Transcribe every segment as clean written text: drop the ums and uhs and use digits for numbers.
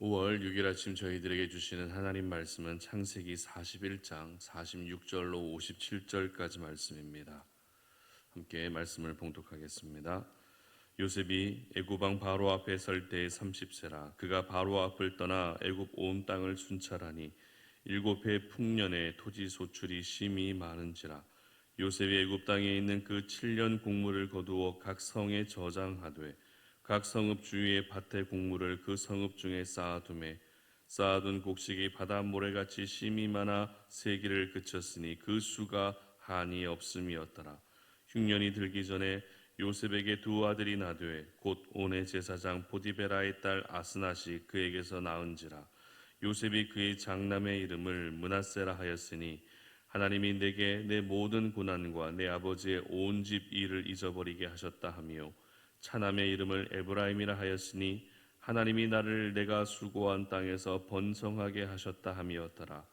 5월 6일 아침 저희들에게 주시는 하나님 말씀은 창세기 41장 46절로 57절까지 말씀입니다. 함께 말씀을 봉독하겠습니다. 요셉이 애굽 왕 바로 앞에 설 때에 30세라. 그가 바로 앞을 떠나 애굽 온 땅을 순찰하니 7해 풍년에 토지 소출이 심히 많은지라. 요셉이 애굽 땅에 있는 그 7년 곡물을 거두어 각 성에 저장하되 각 성읍 주위의 밭의 곡물을 그 성읍 중에 쌓아두매 쌓아둔 곡식이 바다 모래같이 심이 많아 세기를 그쳤으니 그 수가 한이 없음이었더라. 흉년이 들기 전에 요셉에게 두 아들이 나되 곧 온의 제사장 보디베라의 딸 아스낫이 그에게서 낳은지라. 요셉이 그의 장남의 이름을 므낫세라 하였으니 하나님이 내게 내 모든 고난과 내 아버지의 온 집 일을 잊어버리게 하셨다 하며 차남의 이름을 에브라임이라 하였으니 하나님이 나를 내가 수고한 땅에서 번성하게 하셨다 함이었더라.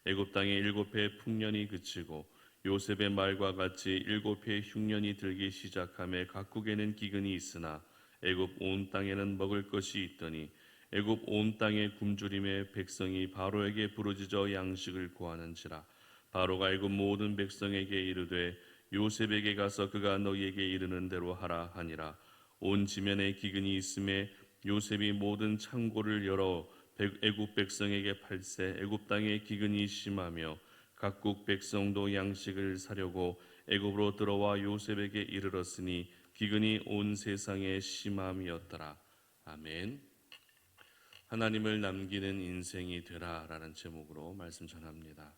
애굽 땅에 7해 풍년이 그치고 요셉의 말과 같이 7해 흉년이 들기 시작하며 각국에는 기근이 있으나 애굽 온 땅에는 먹을 것이 있더니 애굽 온 땅의 굶주림에 백성이 바로에게 부르짖어 양식을 구하는지라. 바로가 애굽 모든 백성에게 이르되 요셉에게 가서 그가 너희에게 이르는 대로 하라 하니라. 온 지면에 기근이 있음에 요셉이 모든 창고를 열어 애굽 백성에게 팔세. 애굽 땅에 기근이 심하며 각국 백성도 양식을 사려고 애굽으로 들어와 요셉에게 이르렀으니 기근이 온 세상에 심함이었더라. 아멘. 하나님을 남기는 인생이 되라라는 제목으로 말씀 전합니다.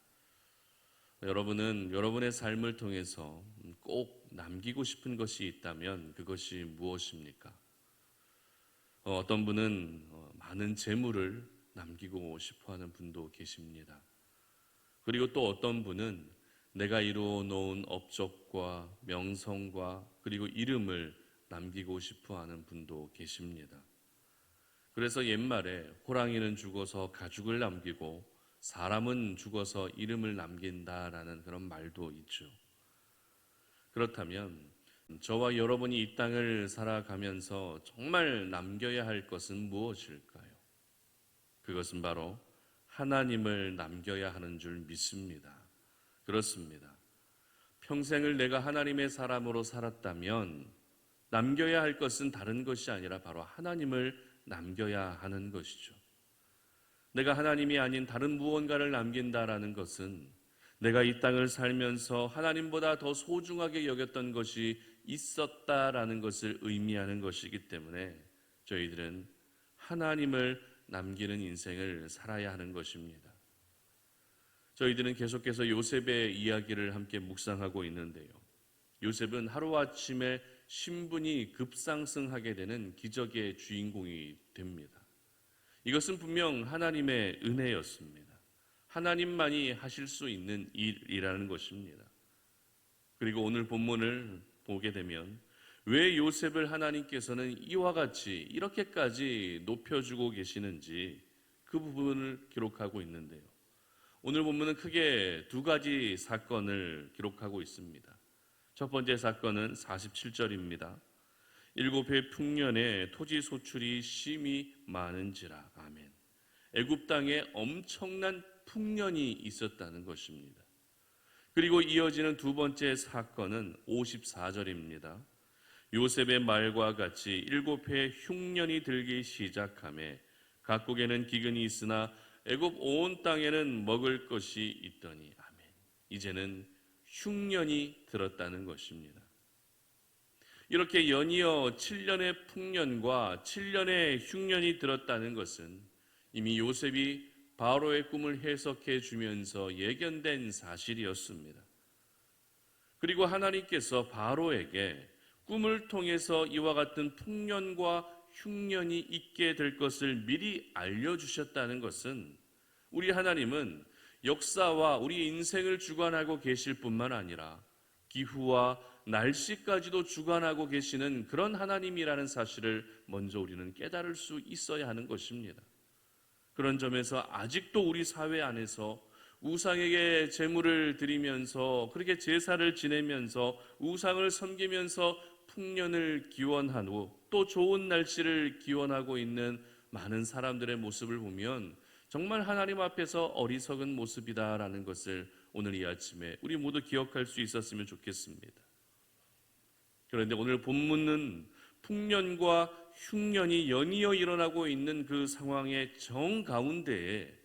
여러분은 여러분의 삶을 통해서 꼭 남기고 싶은 것이 있다면 그것이 무엇입니까? 어떤 분은 많은 재물을 남기고 싶어하는 분도 계십니다. 그리고 또 어떤 분은 내가 이루어 놓은 업적과 명성과 그리고 이름을 남기고 싶어하는 분도 계십니다. 그래서 옛말에 호랑이는 죽어서 가죽을 남기고 사람은 죽어서 이름을 남긴다라는 그런 말도 있죠. 그렇다면 저와 여러분이 이 땅을 살아가면서 정말 남겨야 할 것은 무엇일까요? 그것은 바로 하나님을 남겨야 하는 줄 믿습니다. 그렇습니다. 평생을 내가 하나님의 사람으로 살았다면 남겨야 할 것은 다른 것이 아니라 바로 하나님을 남겨야 하는 것이죠. 내가 하나님이 아닌 다른 무언가를 남긴다라는 것은 내가 이 땅을 살면서 하나님보다 더 소중하게 여겼던 것이 있었다라는 것을 의미하는 것이기 때문에 저희들은 하나님을 남기는 인생을 살아야 하는 것입니다. 저희들은 계속해서 요셉의 이야기를 함께 묵상하고 있는데요. 요셉은 하루아침에 신분이 급상승하게 되는 기적의 주인공이 됩니다. 이것은 분명 하나님의 은혜였습니다. 하나님만이 하실 수 있는 일이라는 것입니다. 그리고 오늘 본문을 보게 되면 왜 요셉을 하나님께서는 이와 같이 이렇게까지 높여주고 계시는지 그 부분을 기록하고 있는데요. 오늘 본문은 크게 두 가지 사건을 기록하고 있습니다. 첫 번째 사건은 47절입니다. 7해 풍년에 토지 소출이 심히 많은지라. 아멘. 애굽 땅에 엄청난 풍년이 있었다는 것입니다. 그리고 이어지는 두 번째 사건은 54절입니다. 요셉의 말과 같이 7해 흉년이 들기 시작하매 각국에는 기근이 있으나 애굽 온 땅에는 먹을 것이 있더니. 아멘. 이제는 흉년이 들었다는 것입니다. 이렇게 연이어 7년의 풍년과 7년의 흉년이 들었다는 것은 이미 요셉이 바로의 꿈을 해석해 주면서 예견된 사실이었습니다. 그리고 하나님께서 바로에게 꿈을 통해서 이와 같은 풍년과 흉년이 있게 될 것을 미리 알려주셨다는 것은 우리 하나님은 역사와 우리 인생을 주관하고 계실 뿐만 아니라 기후와 날씨까지도 주관하고 계시는 그런 하나님이라는 사실을 먼저 우리는 깨달을 수 있어야 하는 것입니다. 그런 점에서 아직도 우리 사회 안에서 우상에게 제물을 드리면서 그렇게 제사를 지내면서 우상을 섬기면서 풍년을 기원하고 또 좋은 날씨를 기원하고 있는 많은 사람들의 모습을 보면 정말 하나님 앞에서 어리석은 모습이다라는 것을 오늘 이 아침에 우리 모두 기억할 수 있었으면 좋겠습니다. 그런데 오늘 본문은 풍년과 흉년이 연이어 일어나고 있는 그 상황의 정가운데에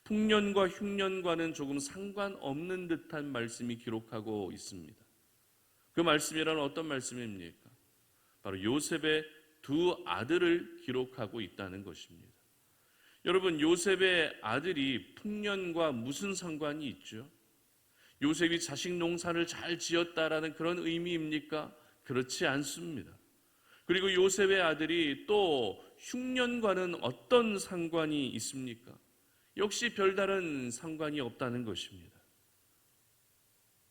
풍년과 흉년과는 조금 상관없는 듯한 말씀이 기록하고 있습니다. 그 말씀이란 어떤 말씀입니까? 바로 요셉의 두 아들을 기록하고 있다는 것입니다. 여러분, 요셉의 아들이 풍년과 무슨 상관이 있죠? 요셉이 자식 농사를 잘 지었다라는 그런 의미입니까? 그렇지 않습니다. 그리고 요셉의 아들이 또 흉년과는 어떤 상관이 있습니까? 역시 별다른 상관이 없다는 것입니다.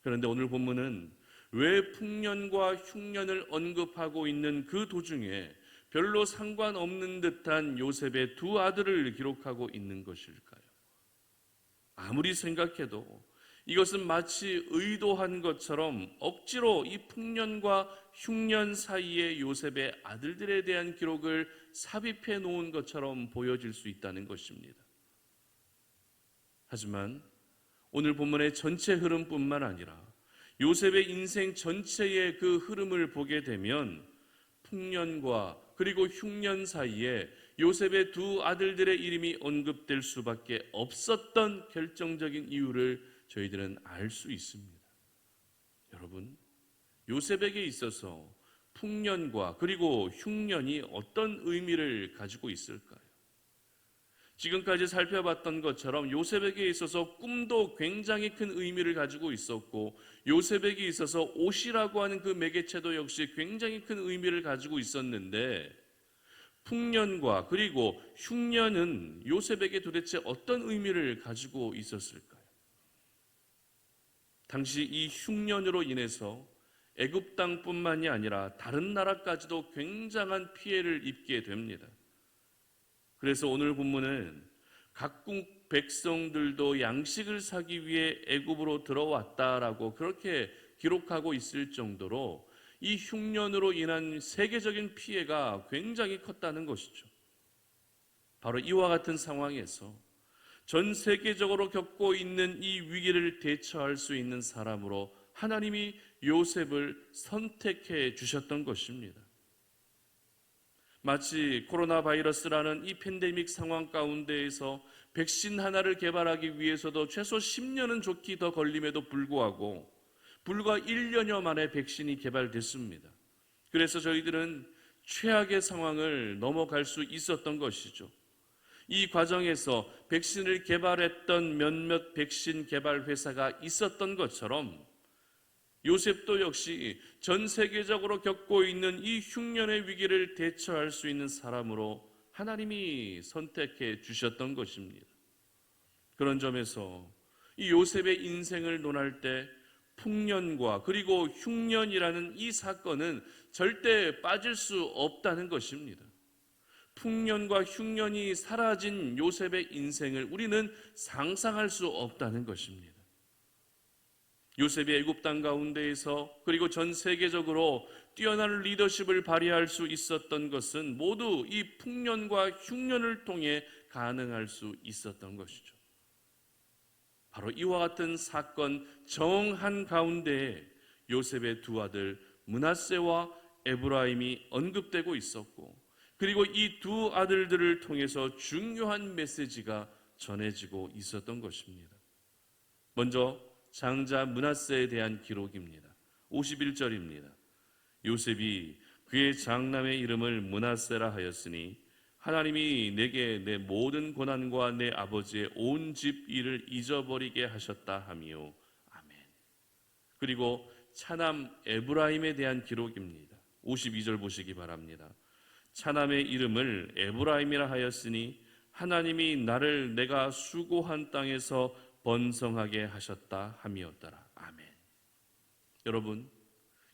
그런데 오늘 본문은 왜 풍년과 흉년을 언급하고 있는 그 도중에 별로 상관없는 듯한 요셉의 두 아들을 기록하고 있는 것일까요? 아무리 생각해도 이것은 마치 의도한 것처럼 억지로 이 풍년과 흉년 사이에 요셉의 아들들에 대한 기록을 삽입해 놓은 것처럼 보여질 수 있다는 것입니다. 하지만 오늘 본문의 전체 흐름뿐만 아니라 요셉의 인생 전체의 그 흐름을 보게 되면 풍년과 그리고 흉년 사이에 요셉의 두 아들들의 이름이 언급될 수밖에 없었던 결정적인 이유를 저희들은 알 수 있습니다. 여러분, 요셉에게 있어서 풍년과 그리고 흉년이 어떤 의미를 가지고 있을까요? 지금까지 살펴봤던 것처럼 요셉에게 있어서 꿈도 굉장히 큰 의미를 가지고 있었고, 요셉에게 있어서 옷이라고 하는 그 매개체도 역시 굉장히 큰 의미를 가지고 있었는데, 풍년과 그리고 흉년은 요셉에게 도대체 어떤 의미를 가지고 있었을까요? 당시 이 흉년으로 인해서 애굽 땅뿐만이 아니라 다른 나라까지도 굉장한 피해를 입게 됩니다. 그래서 오늘 본문은 각국 백성들도 양식을 사기 위해 애굽으로 들어왔다라고 그렇게 기록하고 있을 정도로 이 흉년으로 인한 세계적인 피해가 굉장히 컸다는 것이죠. 바로 이와 같은 상황에서 전 세계적으로 겪고 있는 이 위기를 대처할 수 있는 사람으로 하나님이 요셉을 선택해 주셨던 것입니다. 마치 코로나 바이러스라는 이 팬데믹 상황 가운데에서 백신 하나를 개발하기 위해서도 최소 10년은 좋게 더 걸림에도 불구하고 불과 1년여 만에 백신이 개발됐습니다. 그래서 저희들은 최악의 상황을 넘어갈 수 있었던 것이죠. 이 과정에서 백신을 개발했던 몇몇 백신 개발 회사가 있었던 것처럼 요셉도 역시 전 세계적으로 겪고 있는 이 흉년의 위기를 대처할 수 있는 사람으로 하나님이 선택해 주셨던 것입니다. 그런 점에서 이 요셉의 인생을 논할 때 풍년과 그리고 흉년이라는 이 사건은 절대 빠질 수 없다는 것입니다. 풍년과 흉년이 사라진 요셉의 인생을 우리는 상상할 수 없다는 것입니다. 요셉이 애굽 땅 가운데에서 그리고 전 세계적으로 뛰어난 리더십을 발휘할 수 있었던 것은 모두 이 풍년과 흉년을 통해 가능할 수 있었던 것이죠. 바로 이와 같은 사건 정한 가운데에 요셉의 두 아들 므낫세와 에브라임이 언급되고 있었고, 그리고 이 두 아들들을 통해서 중요한 메시지가 전해지고 있었던 것입니다. 먼저 장자 므낫세에 대한 기록입니다. 51절입니다. 요셉이 그의 장남의 이름을 므낫세라 하였으니 하나님이 내게 내 모든 고난과 내 아버지의 온 집 일을 잊어버리게 하셨다 하미요. 아멘. 그리고 차남 에브라임에 대한 기록입니다. 52절 보시기 바랍니다. 차남의 이름을 에브라임이라 하였으니 하나님이 나를 내가 수고한 땅에서 번성하게 하셨다 함이었더라. 아멘. 여러분,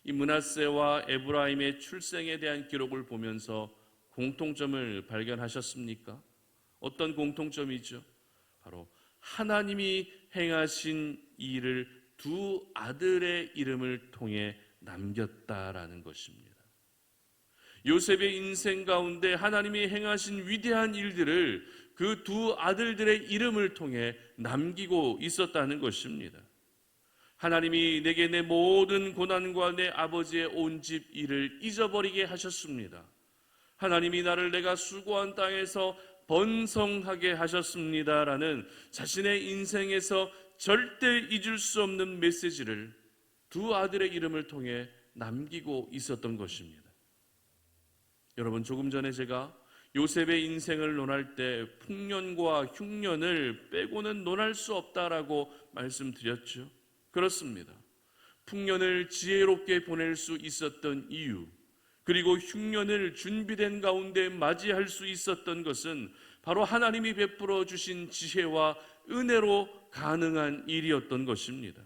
이 므낫세와 에브라임의 출생에 대한 기록을 보면서 공통점을 발견하셨습니까? 어떤 공통점이죠? 바로 하나님이 행하신 일을 두 아들의 이름을 통해 남겼다라는 것입니다. 요셉의 인생 가운데 하나님이 행하신 위대한 일들을 그 두 아들들의 이름을 통해 남기고 있었다는 것입니다. 하나님이 내게 내 모든 고난과 내 아버지의 온 집 일을 잊어버리게 하셨습니다. 하나님이 나를 내가 수고한 땅에서 번성하게 하셨습니다라는 자신의 인생에서 절대 잊을 수 없는 메시지를 두 아들의 이름을 통해 남기고 있었던 것입니다. 여러분, 조금 전에 제가 요셉의 인생을 논할 때 풍년과 흉년을 빼고는 논할 수 없다라고 말씀드렸죠. 그렇습니다. 풍년을 지혜롭게 보낼 수 있었던 이유, 그리고 흉년을 준비된 가운데 맞이할 수 있었던 것은 바로 하나님이 베풀어 주신 지혜와 은혜로 가능한 일이었던 것입니다.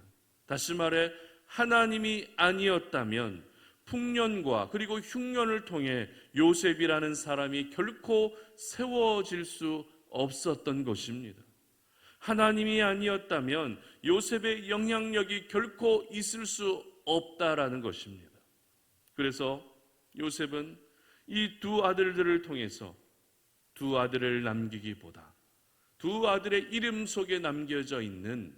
다시 말해 하나님이 아니었다면 풍년과 그리고 흉년을 통해 요셉이라는 사람이 결코 세워질 수 없었던 것입니다. 하나님이 아니었다면 요셉의 영향력이 결코 있을 수 없다라는 것입니다. 그래서 요셉은 이 두 아들들을 통해서 두 아들을 남기기보다 두 아들의 이름 속에 남겨져 있는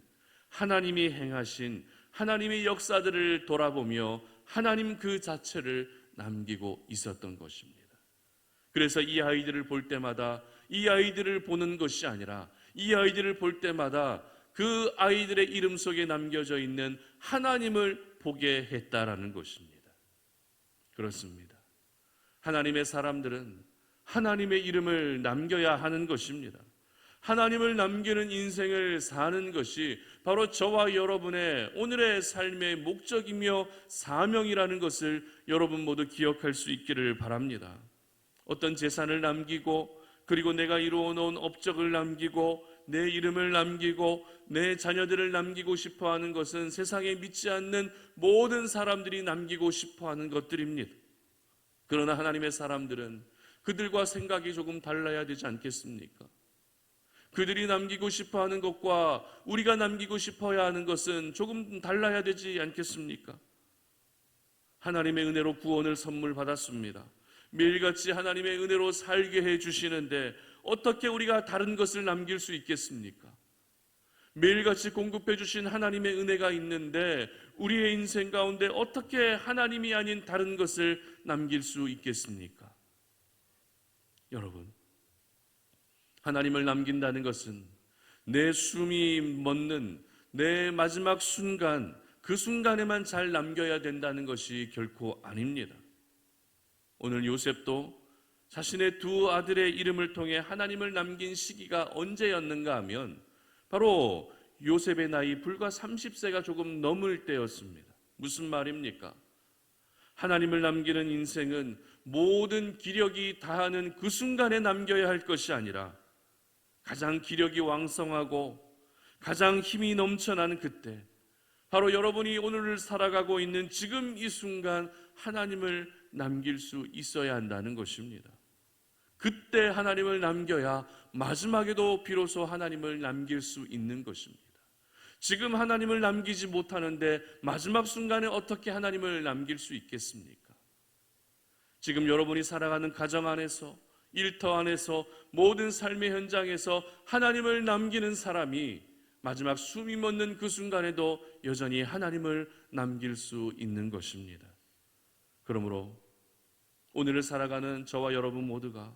하나님이 행하신 하나님의 역사들을 돌아보며 하나님 그 자체를 남기고 있었던 것입니다. 그래서 이 아이들을 볼 때마다 이 아이들을 보는 것이 아니라 이 아이들을 볼 때마다 그 아이들의 이름 속에 남겨져 있는 하나님을 보게 했다라는 것입니다. 그렇습니다. 하나님의 사람들은 하나님의 이름을 남겨야 하는 것입니다. 하나님을 남기는 인생을 사는 것이 바로 저와 여러분의 오늘의 삶의 목적이며 사명이라는 것을 여러분 모두 기억할 수 있기를 바랍니다. 어떤 재산을 남기고 그리고 내가 이루어놓은 업적을 남기고 내 이름을 남기고 내 자녀들을 남기고 싶어하는 것은 세상에 믿지 않는 모든 사람들이 남기고 싶어하는 것들입니다. 그러나 하나님의 사람들은 그들과 생각이 조금 달라야 되지 않겠습니까? 그들이 남기고 싶어하는 것과 우리가 남기고 싶어야 하는 것은 조금 달라야 되지 않겠습니까? 하나님의 은혜로 구원을 선물 받았습니다. 매일같이 하나님의 은혜로 살게 해주시는데 어떻게 우리가 다른 것을 남길 수 있겠습니까? 매일같이 공급해 주신 하나님의 은혜가 있는데 우리의 인생 가운데 어떻게 하나님이 아닌 다른 것을 남길 수 있겠습니까? 여러분, 하나님을 남긴다는 것은 내 숨이 멎는 내 마지막 순간, 그 순간에만 잘 남겨야 된다는 것이 결코 아닙니다. 오늘 요셉도 자신의 두 아들의 이름을 통해 하나님을 남긴 시기가 언제였는가 하면 바로 요셉의 나이 불과 30세가 조금 넘을 때였습니다. 무슨 말입니까? 하나님을 남기는 인생은 모든 기력이 다하는 그 순간에 남겨야 할 것이 아니라 가장 기력이 왕성하고 가장 힘이 넘쳐나는 그때, 바로 여러분이 오늘을 살아가고 있는 지금 이 순간 하나님을 남길 수 있어야 한다는 것입니다. 그때 하나님을 남겨야 마지막에도 비로소 하나님을 남길 수 있는 것입니다. 지금 하나님을 남기지 못하는데 마지막 순간에 어떻게 하나님을 남길 수 있겠습니까? 지금 여러분이 살아가는 가정 안에서, 일터 안에서, 모든 삶의 현장에서 하나님을 남기는 사람이 마지막 숨이 멎는 그 순간에도 여전히 하나님을 남길 수 있는 것입니다. 그러므로 오늘을 살아가는 저와 여러분 모두가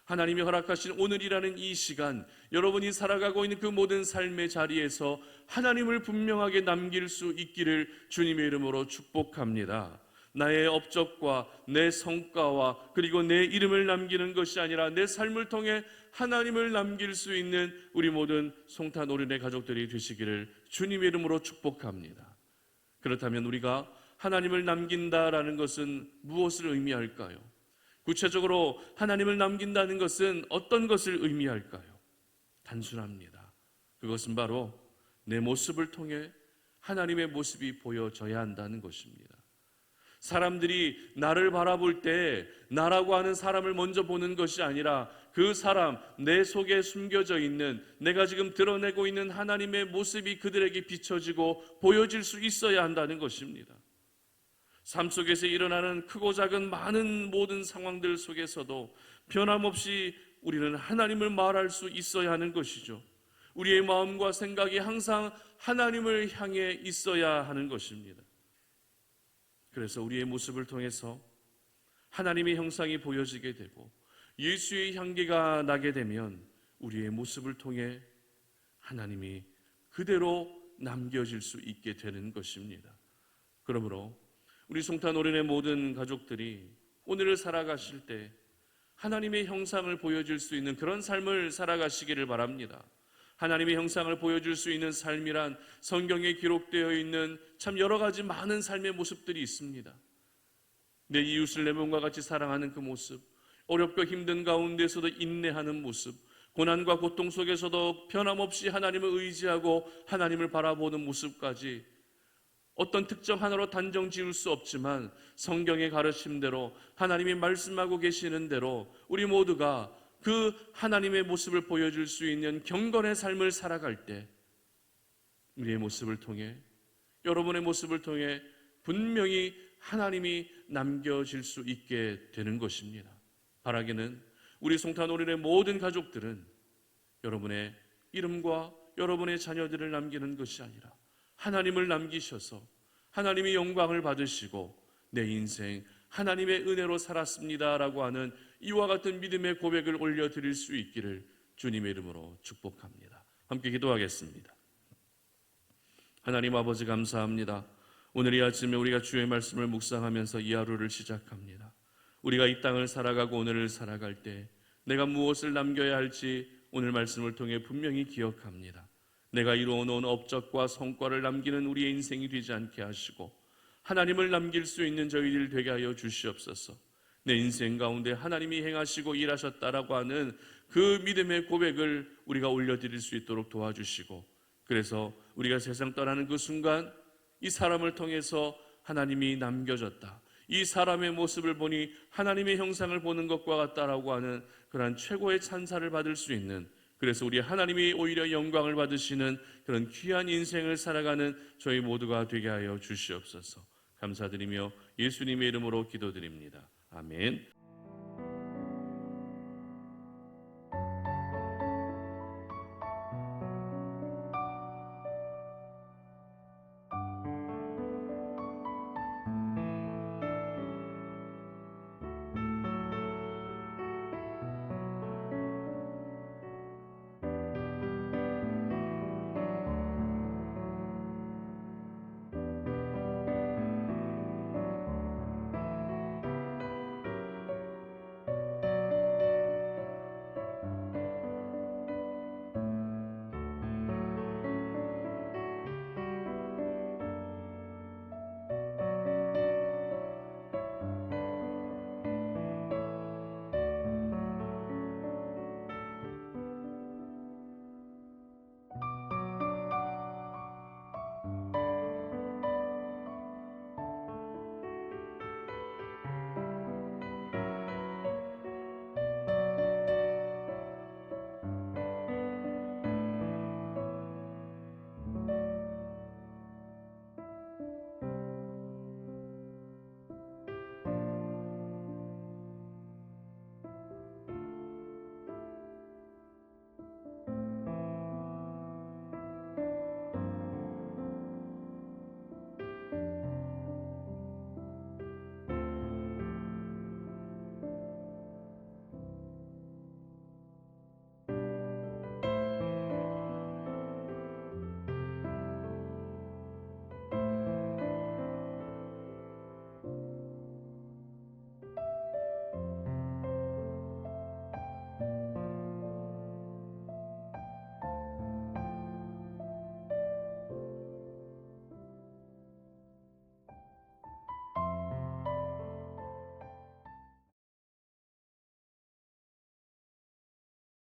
하나님이 허락하신 오늘이라는 이 시간, 여러분이 살아가고 있는 그 모든 삶의 자리에서 하나님을 분명하게 남길 수 있기를 주님의 이름으로 축복합니다. 나의 업적과 내 성과와 그리고 내 이름을 남기는 것이 아니라 내 삶을 통해 하나님을 남길 수 있는 우리 모든 송탄 오륜의 가족들이 되시기를 주님의 이름으로 축복합니다. 그렇다면 우리가 하나님을 남긴다라는 것은 무엇을 의미할까요? 구체적으로 하나님을 남긴다는 것은 어떤 것을 의미할까요? 단순합니다. 그것은 바로 내 모습을 통해 하나님의 모습이 보여져야 한다는 것입니다. 사람들이 나를 바라볼 때 나라고 하는 사람을 먼저 보는 것이 아니라 그 사람, 내 속에 숨겨져 있는, 내가 지금 드러내고 있는 하나님의 모습이 그들에게 비춰지고 보여질 수 있어야 한다는 것입니다. 삶 속에서 일어나는 크고 작은 많은 모든 상황들 속에서도 변함없이 우리는 하나님을 말할 수 있어야 하는 것이죠. 우리의 마음과 생각이 항상 하나님을 향해 있어야 하는 것입니다. 그래서 우리의 모습을 통해서 하나님의 형상이 보여지게 되고 예수의 향기가 나게 되면 우리의 모습을 통해 하나님이 그대로 남겨질 수 있게 되는 것입니다. 그러므로 우리 송탄오륜의 모든 가족들이 오늘을 살아가실 때 하나님의 형상을 보여줄 수 있는 그런 삶을 살아가시기를 바랍니다. 하나님의 형상을 보여줄 수 있는 삶이란 성경에 기록되어 있는 참 여러 가지 많은 삶의 모습들이 있습니다. 내 이웃을 내 몸과 같이 사랑하는 그 모습, 어렵고 힘든 가운데서도 인내하는 모습, 고난과 고통 속에서도 변함없이 하나님을 의지하고 하나님을 바라보는 모습까지 어떤 특정 하나로 단정 지을 수 없지만 성경의 가르침대로 하나님이 말씀하고 계시는 대로 우리 모두가 그 하나님의 모습을 보여줄 수 있는 경건의 삶을 살아갈 때 우리의 모습을 통해, 여러분의 모습을 통해 분명히 하나님이 남겨질 수 있게 되는 것입니다. 바라기는 우리 송탄오륜의 모든 가족들은 여러분의 이름과 여러분의 자녀들을 남기는 것이 아니라 하나님을 남기셔서 하나님이 영광을 받으시고 내 인생 하나님의 은혜로 살았습니다라고 하는 이와 같은 믿음의 고백을 올려드릴 수 있기를 주님의 이름으로 축복합니다. 함께 기도하겠습니다. 하나님 아버지 감사합니다. 오늘 이 아침에 우리가 주의 말씀을 묵상하면서 이 하루를 시작합니다. 우리가 이 땅을 살아가고 오늘을 살아갈 때 내가 무엇을 남겨야 할지 오늘 말씀을 통해 분명히 기억합니다. 내가 이루어놓은 업적과 성과를 남기는 우리의 인생이 되지 않게 하시고 하나님을 남길 수 있는 저희들 되게 하여 주시옵소서. 내 인생 가운데 하나님이 행하시고 일하셨다라고 하는 그 믿음의 고백을 우리가 올려드릴 수 있도록 도와주시고, 그래서 우리가 세상 떠나는 그 순간 이 사람을 통해서 하나님이 남겨졌다, 이 사람의 모습을 보니 하나님의 형상을 보는 것과 같다라고 하는 그러한 최고의 찬사를 받을 수 있는, 그래서 우리 하나님이 오히려 영광을 받으시는 그런 귀한 인생을 살아가는 저희 모두가 되게 하여 주시옵소서. 감사드리며 예수님의 이름으로 기도드립니다. 아멘.